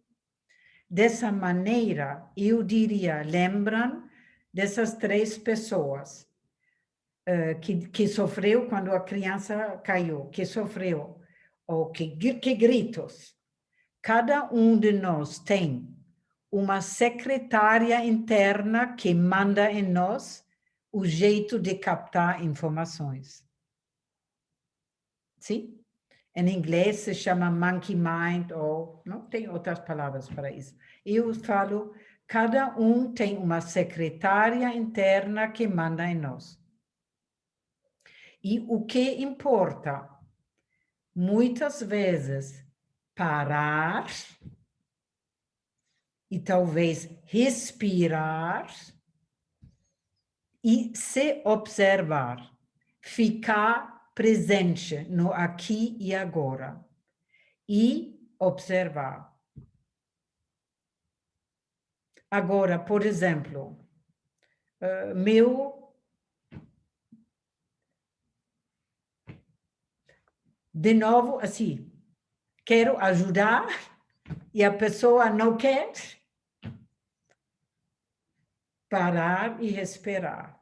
Dessa maneira, eu diria, lembram dessas 3 pessoas que sofreu quando a criança caiu, que sofreu, ou que gritos. Cada um de nós tem uma secretária interna que manda em nós o jeito de captar informações. Sim? Em inglês se chama monkey mind, ou não tem outras palavras para isso. Eu falo, cada um tem uma secretária interna que manda em nós. E o que importa? Muitas vezes parar e talvez respirar e se observar, ficar presente no aqui e agora e observar. Agora, por exemplo, de novo, assim, quero ajudar e a pessoa não quer, parar e respirar.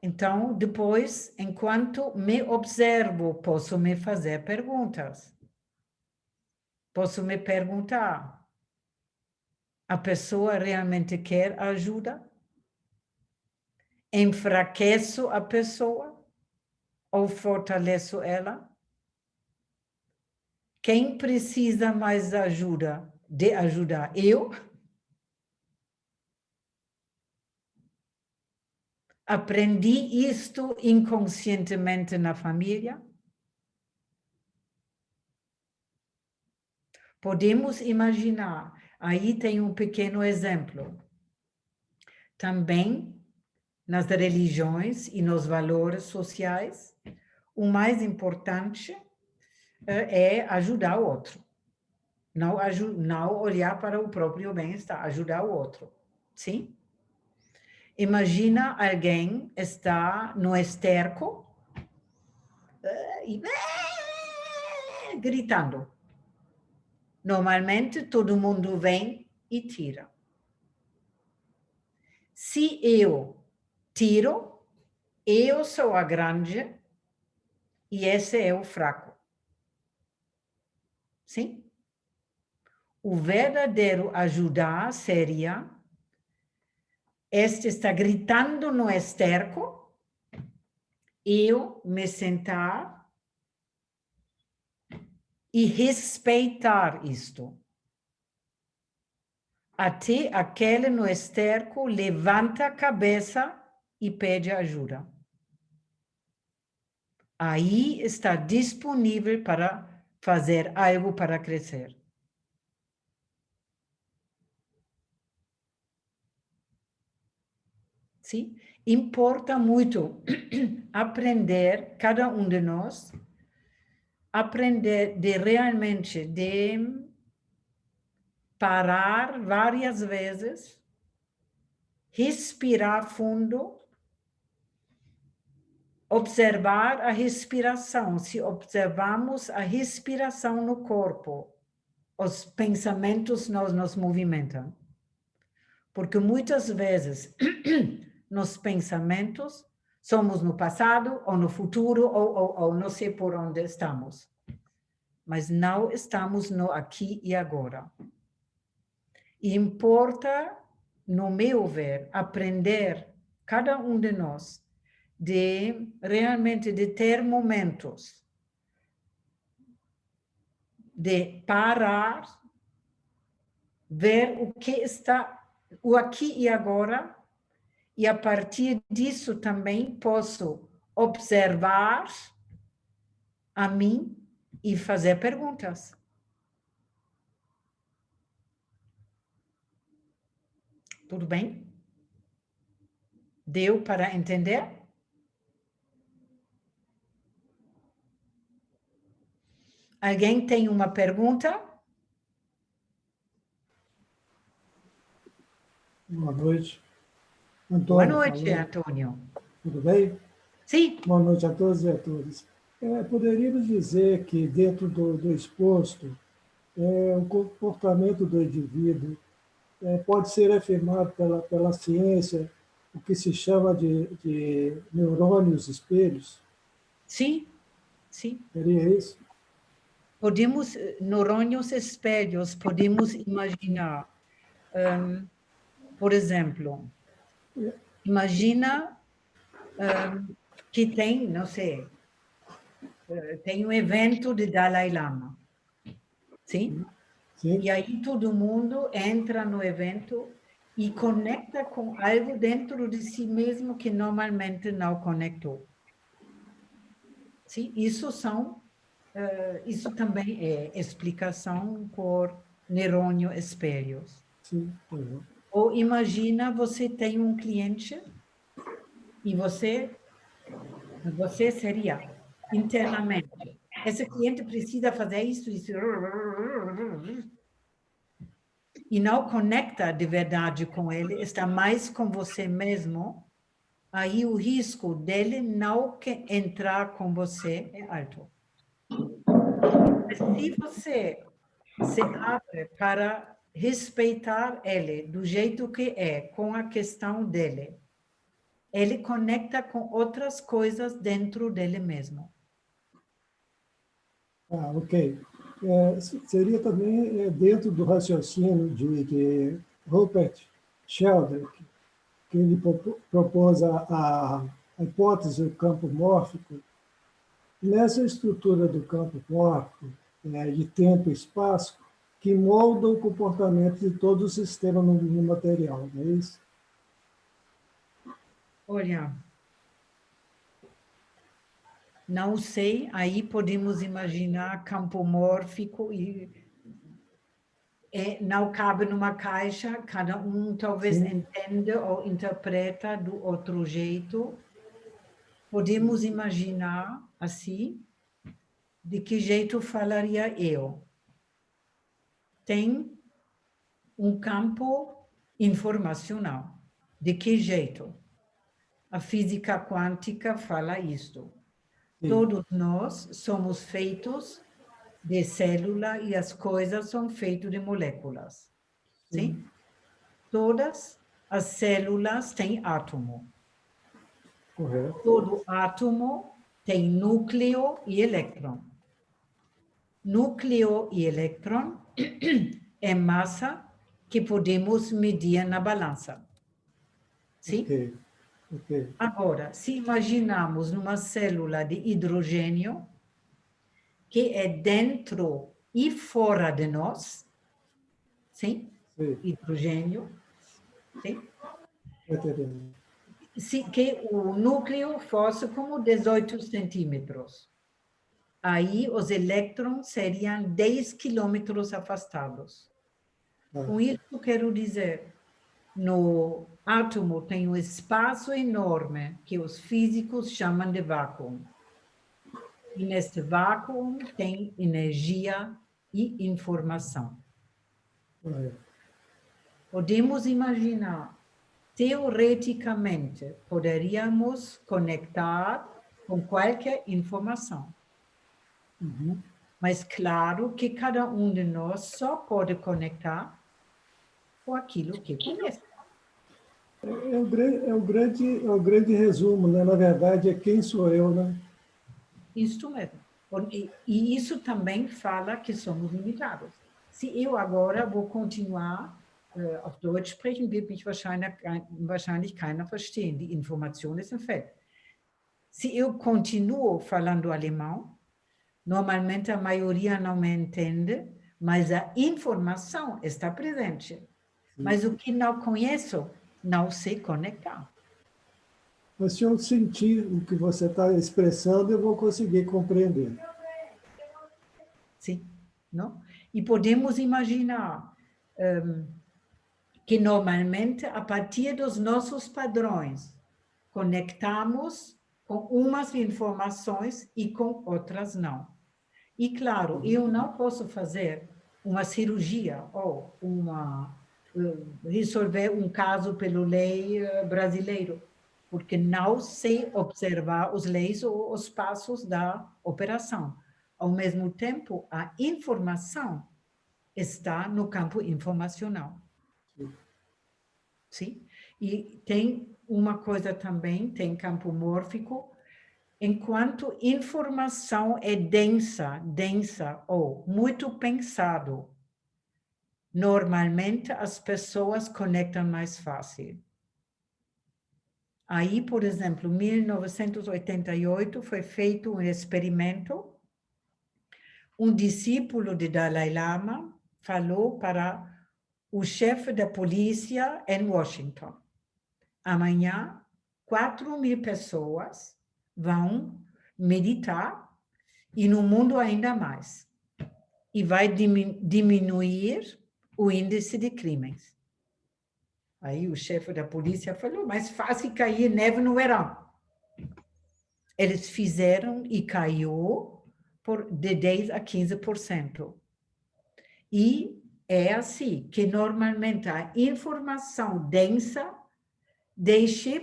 Então, depois, enquanto me observo, posso me fazer perguntas. Posso me perguntar, a pessoa realmente quer ajuda? Enfraqueço a pessoa ou fortaleço ela? Quem precisa mais de ajudar? Eu? Aprendi isto inconscientemente na família? Podemos imaginar, aí tem um pequeno exemplo. Também, nas religiões e nos valores sociais, o mais importante é ajudar o outro. Não olhar para o próprio bem-estar, ajudar o outro. Sim? Imagina alguém está no esterco e gritando. Normalmente, todo mundo vem e tira. Se eu tiro, eu sou a grande e esse é o fraco. Sim? O verdadeiro ajudar seria: este está gritando no esterco, eu me sentar e respeitar isto. Até aquele no esterco levanta a cabeça e pede ajuda. Aí está disponível para fazer algo para crescer. Sim? Importa muito aprender, cada um de nós, aprender de realmente de parar várias vezes, respirar fundo, observar a respiração. Se observamos a respiração no corpo, os pensamentos nos movimentam. Porque muitas vezes, nos pensamentos, somos no passado, ou no futuro, ou não sei por onde estamos. Mas não estamos no aqui e agora. E importa, no meu ver, aprender, cada um de nós, de realmente de ter momentos de parar, ver o que está, o aqui e agora, e a partir disso também posso observar a mim e fazer perguntas. Tudo bem? Deu para entender? Alguém tem uma pergunta? Boa noite. Antônio, Boa noite, falou. Antônio. Tudo bem? Sim. Boa noite a todos e a todas. Poderíamos dizer que, dentro do exposto, o comportamento do indivíduo pode ser afirmado pela ciência, o que se chama de neurônios espelhos? Sim, sim. Seria isso? Podemos, neurônios espelhos, podemos imaginar, por exemplo, imagina que tem, não sei, tem um evento de Dalai Lama, sim? Sim. E aí todo mundo entra no evento e conecta com algo dentro de si mesmo que normalmente não conectou. Sim? Isso também é explicação por neurônio espelhos. Sim. Uhum. Ou imagina você tem um cliente e você seria internamente. Esse cliente precisa fazer isso. E não conecta de verdade com ele, está mais com você mesmo aí o risco dele não entrar com você é alto. Mas se você se abre para respeitar ele do jeito que é, com a questão dele, ele conecta com outras coisas dentro dele mesmo. Ok. Seria também dentro do raciocínio de Rupert Sheldrake, que ele propôs a hipótese do campo mórfico. Nessa estrutura do campo mórfico, de tempo e espaço, que molda o comportamento de todo o sistema no material, não é isso? Olha, não sei, aí podemos imaginar campo mórfico e não cabe numa caixa, cada um talvez entenda ou interpreta do outro jeito. Podemos imaginar assim, de que jeito falaria eu? Tem um campo informacional. De que jeito? A física quântica fala isto. Todos nós somos feitos de célula e as coisas são feitas de moléculas. Sim? Todas as células têm átomo. Correto. Todo átomo tem núcleo e elétron. Núcleo e elétron é massa que podemos medir na balança. Sim? Ok. Agora, se imaginamos numa célula de hidrogênio, que é dentro e fora de nós, sim? Hidrogênio, sim? Que o núcleo fosse como 18 centímetros. Aí os elétrons seriam 10 quilômetros afastados. Com isso, quero dizer, no átomo tem um espaço enorme que os físicos chamam de vácuo. E neste vácuo tem energia e informação. Podemos imaginar, teoreticamente, poderíamos conectar com qualquer informação. Mas claro que cada um de nós só pode conectar com aquilo que conhece. É o grande resumo, né? Na verdade, é quem sou eu, né? Isso mesmo. E isso também fala que somos limitados. Se eu agora vou continuar auf Deutsch sprechen, wird mich wahrscheinlich keiner verstehen. Die Information ist im Feld. Se eu continuo falando alemão, normalmente a maioria não me entende, mas a informação está presente. Mas o que não conheço, não sei conectar. Mas se eu sentir o que você está expressando, eu vou conseguir compreender. Sim, não? E podemos imaginar que normalmente, a partir dos nossos padrões, conectamos com umas informações e com outras não. E, claro, eu não posso fazer uma cirurgia ou resolver um caso pela lei brasileiro, porque não sei observar as leis ou os passos da operação. Ao mesmo tempo, a informação está no campo informacional. Sim? E tem uma coisa também, tem campo mórfico, enquanto informação é densa ou muito pensado, normalmente as pessoas conectam mais fácil. Aí, por exemplo, em 1988 foi feito um experimento. Um discípulo de Dalai Lama falou para o chefe da polícia em Washington: amanhã, 4.000 pessoas vão meditar e no mundo ainda mais. E vai diminuir o índice de crimes. Aí o chefe da polícia falou: mais fácil cair neve no verão. Eles fizeram e caiu de 10% a 15%. E é assim que normalmente a informação densa deixe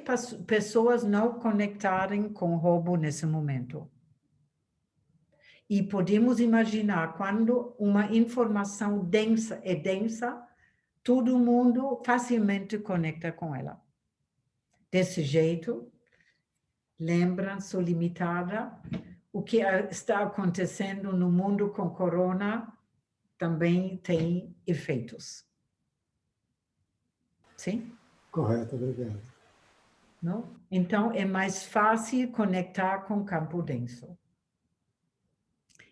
pessoas não conectarem com o robô nesse momento. E podemos imaginar quando uma informação é densa, todo mundo facilmente conecta com ela. Desse jeito, lembrança limitada, o que está acontecendo no mundo com corona também tem efeitos. Sim? Correto, obrigado. Não? Então, é mais fácil conectar com o campo denso.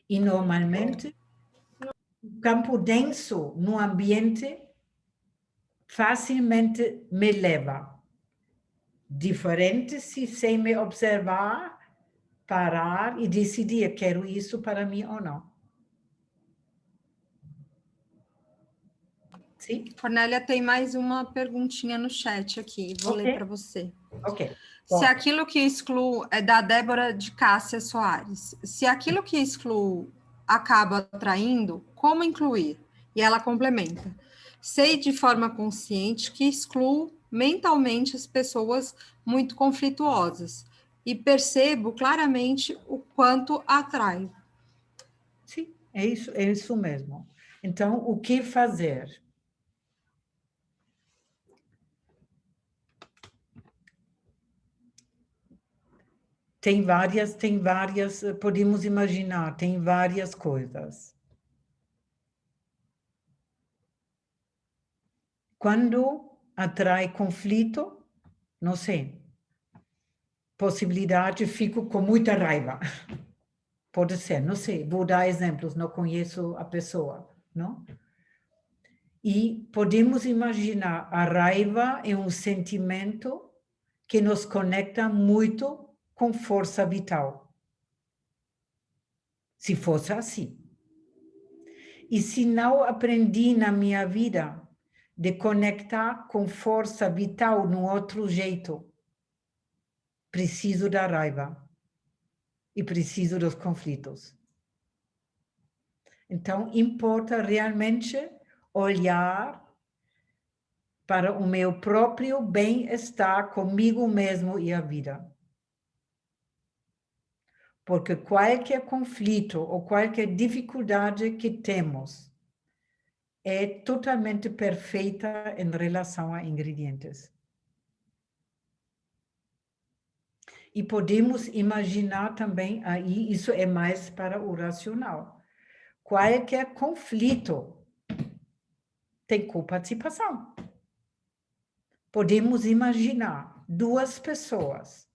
E, normalmente, o campo denso no ambiente facilmente me leva. Diferente se sem me observar, parar e decidir, quero isso para mim ou não. Sim? Cornélia, tem mais uma perguntinha no chat aqui, vou ler para você. Ok. Se aquilo que excluo é da Débora de Cássia Soares. Se aquilo que excluo acaba atraindo, como incluir? E ela complementa. Sei de forma consciente que excluo mentalmente as pessoas muito conflituosas e percebo claramente o quanto atraio. Sim, é isso mesmo. Então, o que fazer? Tem várias, podemos imaginar, tem várias coisas. Quando atrai conflito, não sei, possibilidade, fico com muita raiva. Pode ser, não sei, vou dar exemplos, não conheço a pessoa, não? E podemos imaginar, a raiva é um sentimento que nos conecta muito com força vital. Se fosse assim. E se não aprendi na minha vida de conectar com força vital no outro jeito, preciso da raiva e preciso dos conflitos. Então, importa realmente olhar para o meu próprio bem-estar comigo mesmo e a vida. Porque qualquer conflito ou qualquer dificuldade que temos é totalmente perfeita em relação a ingredientes. E podemos imaginar também, aí isso é mais para o racional. Qualquer conflito tem coparticipação. Podemos imaginar duas pessoas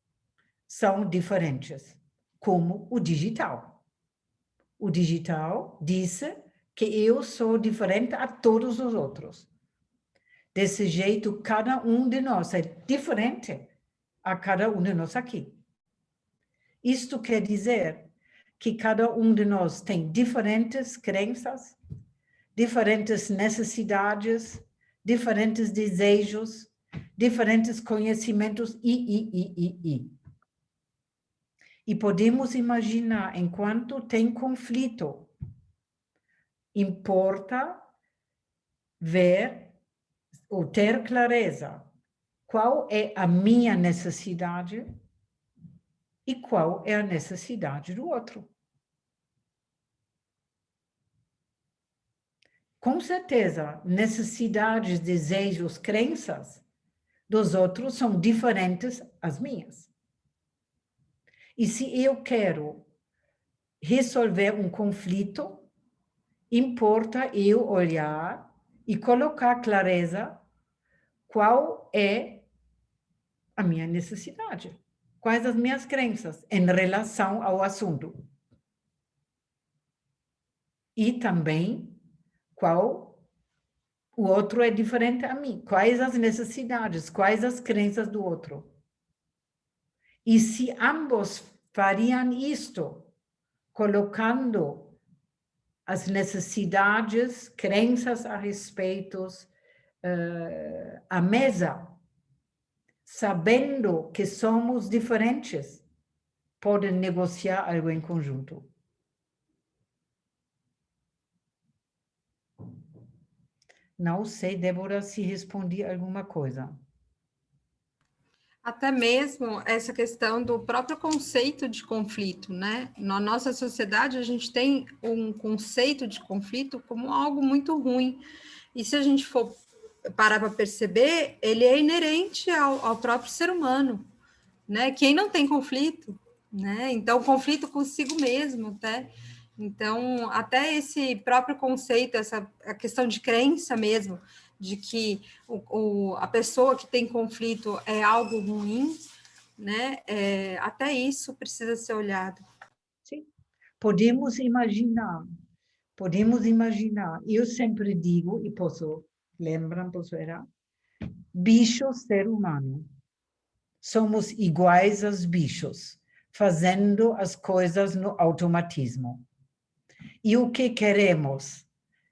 são diferentes, como o digital. O digital disse que eu sou diferente a todos os outros. Desse jeito, cada um de nós é diferente a cada um de nós aqui. Isto quer dizer que cada um de nós tem diferentes crenças, diferentes necessidades, diferentes desejos, diferentes conhecimentos e. E podemos imaginar, enquanto tem conflito, importa ver ou ter clareza qual é a minha necessidade e qual é a necessidade do outro. Com certeza, necessidades, desejos, crenças dos outros são diferentes às minhas. E se eu quero resolver um conflito, importa eu olhar e colocar clareza qual é a minha necessidade, quais as minhas crenças em relação ao assunto. E também qual o outro é diferente a mim, quais as necessidades, quais as crenças do outro. E se ambos fariam isto, colocando as necessidades, crenças a respeito à mesa, sabendo que somos diferentes, podem negociar algo em conjunto. Não sei, Débora, se respondi alguma coisa. Até mesmo essa questão do próprio conceito de conflito, né? Na nossa sociedade, a gente tem um conceito de conflito como algo muito ruim. E se a gente for parar para perceber, ele é inerente ao próprio ser humano, né? Quem não tem conflito, né? Então, conflito consigo mesmo, até. Então, até esse próprio conceito, a questão de crença mesmo, de que a pessoa que tem conflito é algo ruim, né? Até isso precisa ser olhado. Sim. Podemos imaginar. Eu sempre digo, e posso errar, bicho, ser humano. Somos iguais aos bichos, fazendo as coisas no automatismo. E o que queremos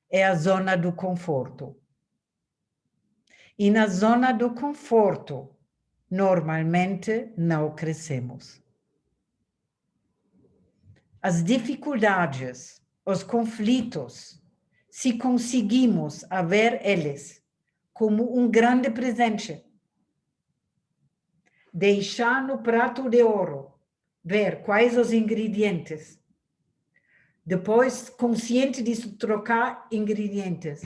é a zona do conforto. E na zona do conforto, normalmente não crescemos. As dificuldades, os conflitos, se conseguimos ver eles como um grande presente, deixar no prato de ouro, ver quais os ingredientes, depois, consciente disso, trocar ingredientes,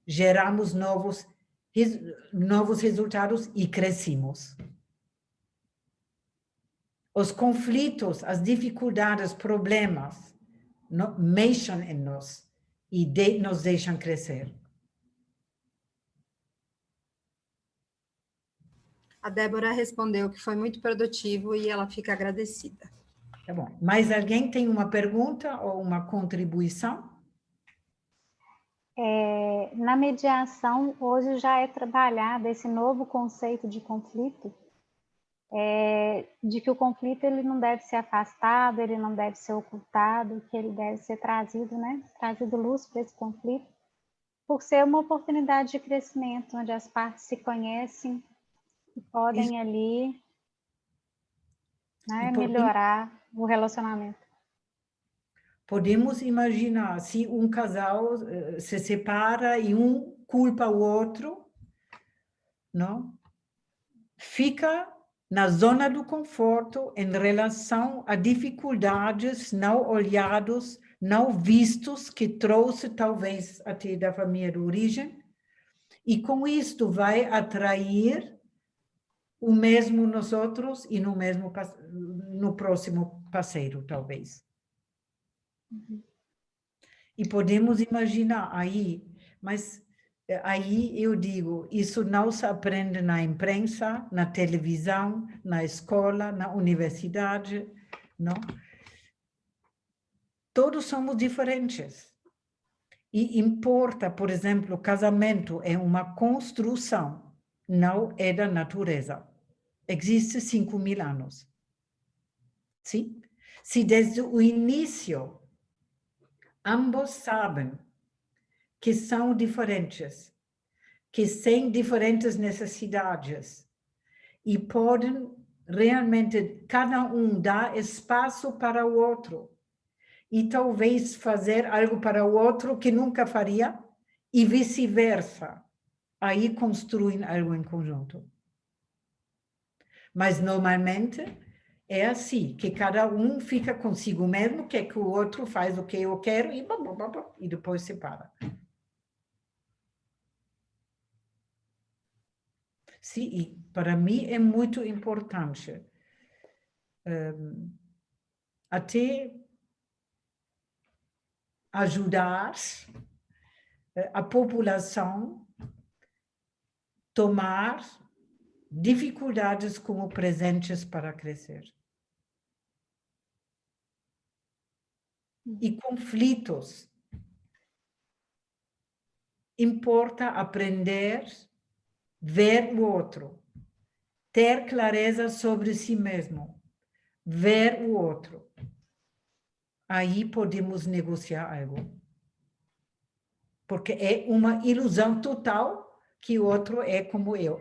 geramos novos resultados e crescemos. Os conflitos, as dificuldades, problemas, mexem em nós e nos deixam crescer. A Débora respondeu que foi muito produtivo e ela fica agradecida. Tá bom. Mais alguém tem uma pergunta ou uma contribuição? Na mediação, hoje já é trabalhado esse novo conceito de conflito, de que o conflito ele não deve ser afastado, ele não deve ser ocultado, que ele deve ser trazido, né? Trazido luz para esse conflito, por ser uma oportunidade de crescimento, onde as partes se conhecem e podem ali, né, melhorar o relacionamento. Podemos imaginar se um casal se separa e um culpa o outro, não? Fica na zona do conforto em relação a dificuldades não olhados, não vistos, que trouxe talvez até da família de origem, e com isto vai atrair o mesmo nos outros e no próximo parceiro, talvez. E podemos imaginar aí, mas aí eu digo, isso não se aprende na imprensa, na televisão, na escola, na universidade, não? Todos somos diferentes. E importa, por exemplo, o casamento é uma construção, não é da natureza. Existe 5.000 anos. Sim? Se desde o início ambos sabem que são diferentes, que têm diferentes necessidades e podem realmente, cada um dar espaço para o outro e talvez fazer algo para o outro que nunca faria e vice-versa. Aí construem algo em conjunto. Mas normalmente é assim, que cada um fica consigo mesmo, quer que o outro faz o que eu quero e depois separa. Sim, e para mim é muito importante até ajudar a população a tomar dificuldades como presentes para crescer. E conflitos. Importa aprender, ver o outro, ter clareza sobre si mesmo, ver o outro. Aí podemos negociar algo. Porque é uma ilusão total que o outro é como eu.